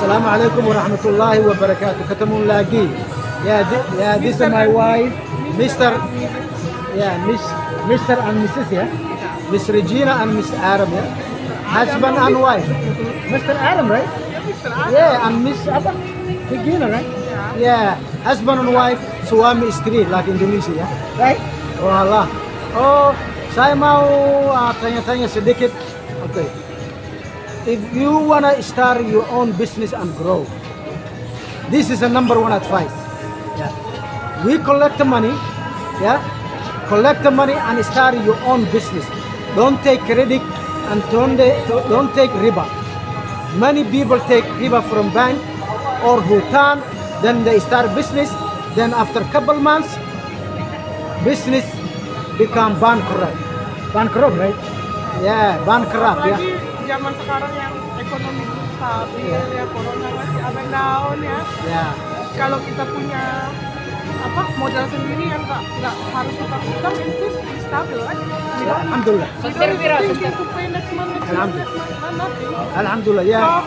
Assalamu alaikum wa rahmatullahi wa barakatuh. Katamun lagi. Yeah, this is my wife, Mr. Yeah, Mr. and Mrs. Yeah, Miss Regina and Miss Adam. Yeah, husband and wife. Mr. Adam, right? Yeah, and Miss apa? Regina, right? Yeah, husband and wife, suami istri like Indonesia, ya, right? Oh Allah. Oh, saya mau tanya-tanya sedikit. Okay. If you wanna start your own business and grow, this is the number one advice. Yeah. We collect the money, yeah, collect the money and start your own business. Don't take credit and don't take riba. Many people take riba from bank or hutan, then they start business, then after couple months, business become bankrupt. Bankrupt, right? Yeah, bankrupt, yeah. Zaman sekarang yang ekonomi belum stabil, ya corona masih up and down ya. Yeah. Kalau kita punya modal sendiri yang nggak harus utang-utang, itu stabil kan? Yeah, alhamdulillah. Alhamdulillah, ya. So,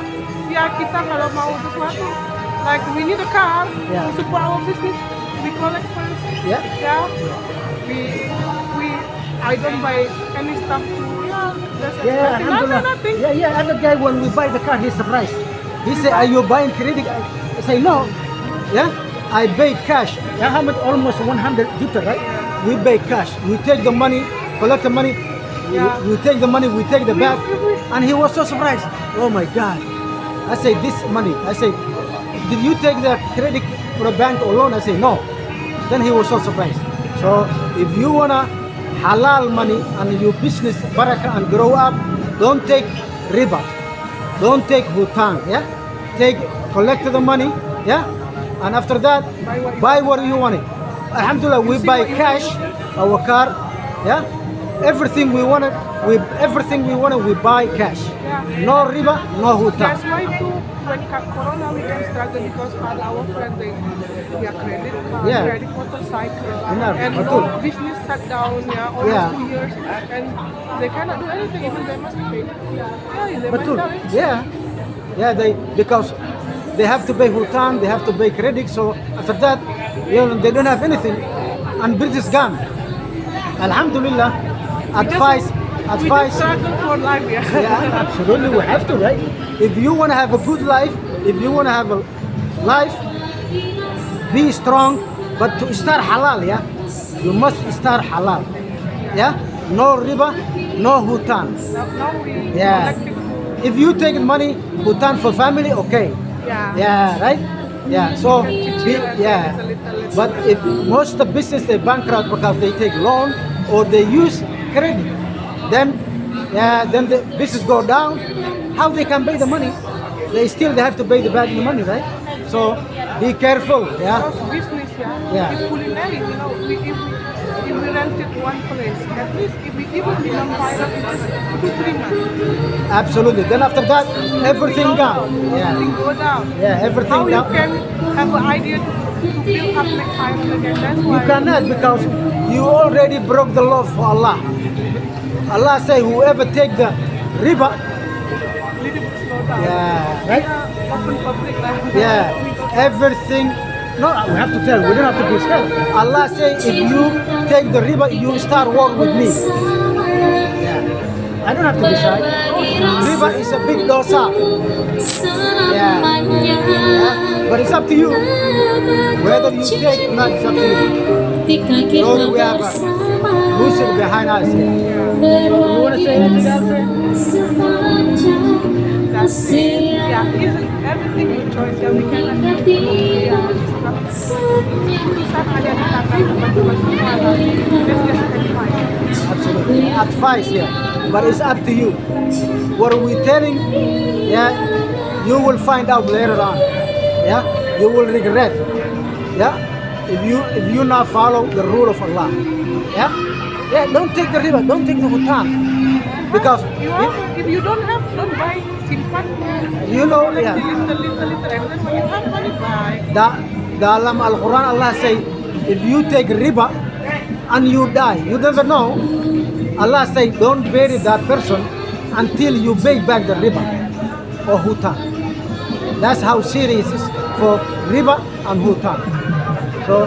ya kita kalau mau sesuatu, like we need a car to support our business, we collect first. Yeah. Yeah. I don't buy any stuff to. Yeah, alhamdulillah. Nothing. Yeah. Other guy, when we buy the car, he's surprised. He say, "Are you buying credit?" I say, "No." Yeah, I pay cash. Yeah, how much? Almost 100 juta, right? We pay cash. We take the money, collect the money. We take the money. We take the bag, and he was so surprised. Oh my God! I say, "This money." I say, "Did you take the credit for a bank or loan?" I say, "No." Then he was so surprised. So if you wanna halal money and your business barakah and grow up, don't take riba, don't take hutang, yeah, collect the money, yeah, and after that buy what you want it. Alhamdulillah, we buy cash, our car, yeah, everything we wanted, we buy cash. No riba, no hutang. That's why too, when corona we can struggle because all our friends they credit card, credit motorcycle, and all business shut down, almost 2 years, and they cannot do anything, even they must pay. Because they have to pay hutang, they have to pay credit, so after that, they don't have anything, and business gone. Alhamdulillah, advice. We just struggle for life, Yeah, absolutely, we have to, right? If you want to have a good life, be strong, but to start halal, yeah, you must start halal, yeah. No riba, no hutan. Now we If you take money hutan for family, okay. Yeah, right. Yeah. So but if most of the business they bankrupt because they take loan or they use credit, then the business go down. How they can pay the money? They have to pay the bank the money, right? So be careful, yeah. Because business, is culinary. If we rented one place, at least if we even become viral in 2-3 months. Absolutely. Then after that, everything down. Everything go down. Yeah, everything How down. you can have an idea to build up next time again? That's why You cannot, because you already broke the law for Allah. Allah say whoever take the riba, little bit slow down. right? Open public life. Everything. No, we have to tell. We don't have to be scared. Allah say if you take the riba, you start work with me. I don't have to be shy. Riba is a big dosa. But it's up to you. Whether you take or not, it's up to you. So we have a Muslim behind us here. You want to say anything else? That's it. Everything is choice. We cannot do Absolutely. Advice, but it's up to you. What are we telling? You will find out later on. You will regret. If you not follow the rule of Allah. Don't take the riba, don't take the hutang. Because if you don't have, don't buy simpan. Little. And then when you have money, buy. Dalam Al-Quran Allah say, if you take riba and you die, you never know. Allah say, don't bury that person until you pay back the riba or hutang. That's how serious is for riba and hutan. So,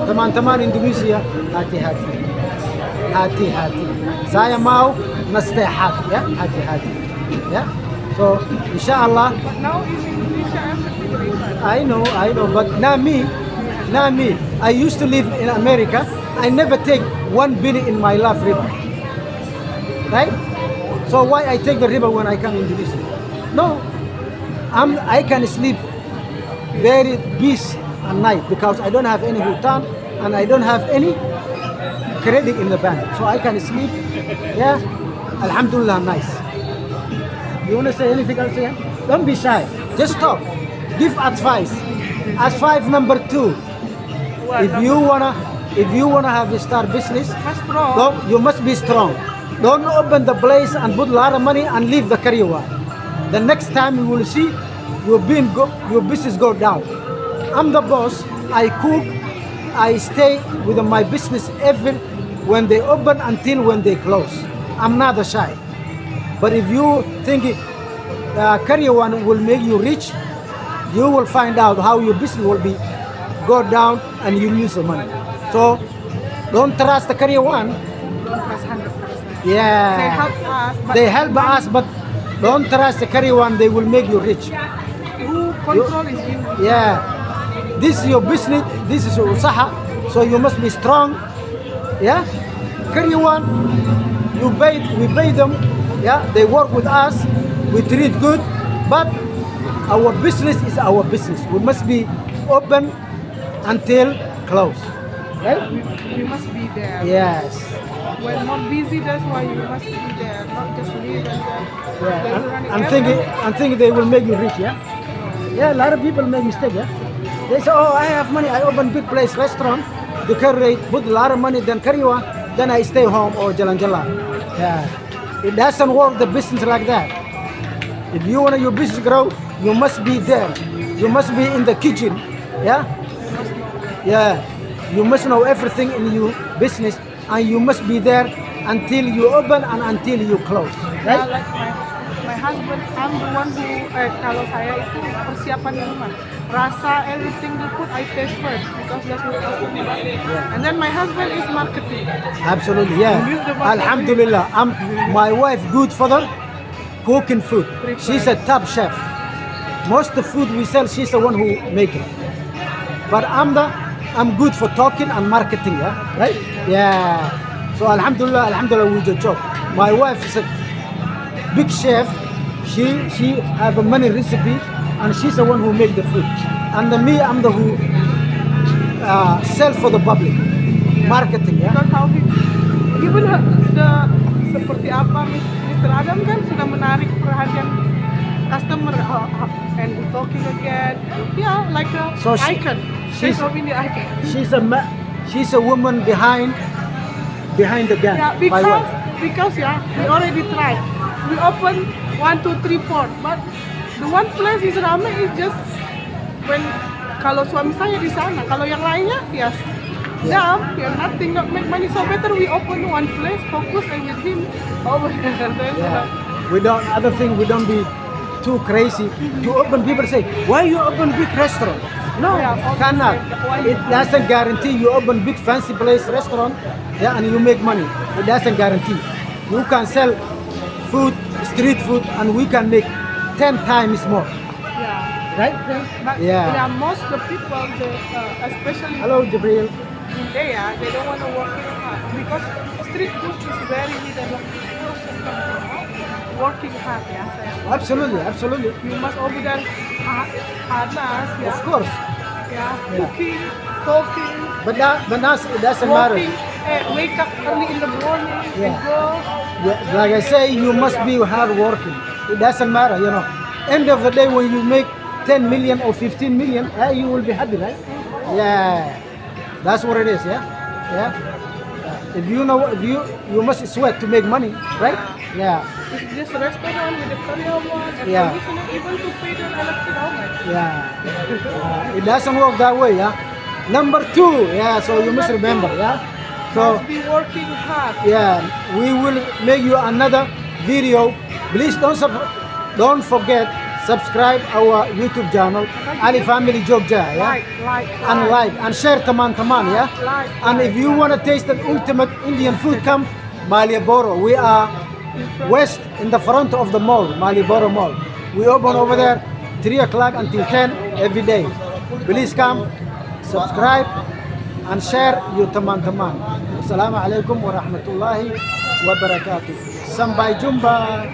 teman-teman Indonesia, hati-hati. Hati-hati. Saya mau nasihat, ya, hati-hati. Ya. So, inshallah, But now in Indonesia, everything riba. I know, but not me. I used to live in America. I never take 1 billion in my life riba. Right? So why I take the riba when I come in Indonesia? No, I can sleep very peace at night because I don't have any hutan and I don't have any credit in the bank. So I can sleep, yeah, alhamdulillah, nice. You want to say anything else here? Don't be shy. Just talk. Give advice. Advice number 2. If you wanna have a start business, you must be strong. Don't open the place and put a lot of money and leave the career one. The next time you will see your business go down. I'm the boss. I cook. I stay with my business even when they open until when they close. I'm not shy. But if you think career one will make you rich, you will find out how your business will be go down and you lose the money. So don't trust the career one. That's 100%. Yeah. They help us, but don't trust the career one. They will make you rich. Who control is you. Yeah. This is your business. This is your usaha. So you must be strong. Yeah. Career one, we pay them. Yeah. They work with us. We treat good, but our business is our business. We must be open until close. Right? You must be there. Yes. When not busy, that's why you must be there, not just live and Yeah. I'm thinking they will make you rich. Yeah. Yeah. A lot of people make mistake. Yeah. They say, oh, I have money. I open big place restaurant. The carry put a lot of money. Then carry one. Then I stay home or jalan-jalan. Yeah. It doesn't work the business like that. If you want your business grow, you must be there. You must be in the kitchen. Yeah. Yeah. You must know everything in your business, and you must be there until you open and until you close. Yeah, Right? like my husband, I'm the one who kalau saya itu persiapan di rumah. Rasa everything the food I taste first because that's what customer. And then my husband is marketing. Absolutely. Yeah. You use the marketing. Alhamdulillah. My wife good for the cooking food. She's a top chef. Most of the food we sell, she's the one who make it. But I'm good for talking and marketing, yeah? Right? Yeah. So alhamdulillah, we do job. My wife is a big chef. She have a many recipe and she's the one who make the food. And me, I'm the who sell for the public. Marketing, yeah? Because how he, even the seperti apa Mr. Adam kan sudah menarik perhatian customer and talking again. Yeah, like a So icon. She's of India icon. She's a woman behind the gun. Yeah, my wife. because yeah, we already tried. We opened 1, 2, 3, 4, but the one place is rame is just when kalau suami saya di sana, kalau yang lainnya yes. Yeah, nothing, not make money. So better we open one place, focus and with him. Over Yeah. We don't be too crazy to open. People say, why you open big restaurant? No, Yeah, cannot. It doesn't guarantee you open big fancy place restaurant, yeah, and you make money. It doesn't guarantee. You can sell food, street food, and we can make 10 times more. Yeah. Right? But Yeah. most of the people, especially Hello, Jibril. in there, they don't want to work hard because street food is very little working hard. Yeah, saya. Absolutely. You must over there panas, yeah. Of course. Yeah, cooking, talking, But it doesn't matter. walking, wake up early in the morning Yeah. and go. Yeah, like I say, you must be hard working. It doesn't matter, you know. End of the day, when you make 10 million or 15 million, you will be happy, right? Yeah, that's what it is. Yeah. If you must sweat to make money, right? Yeah. It's just a restaurant with a karyawan and Yeah. conditioner, even to pay the electric how much. Yeah. It doesn't work that way. Yeah. Number 2. Yeah. So you must remember. Yeah. So Must be working hard. yeah, we will make you another video. Please don't forget subscribe our YouTube channel, Ali Family Jogja, yeah? And like and share taman taman, yeah? And if you want to taste the ultimate Indian food, come Malioboro. We are west in the front of the mall, Malioboro Mall. We open over there 3 o'clock until 10 every day. Please come, subscribe, and share your taman taman. Assalamu alaikum wa rahmatullahi wa barakatuh. Sampai jumpa.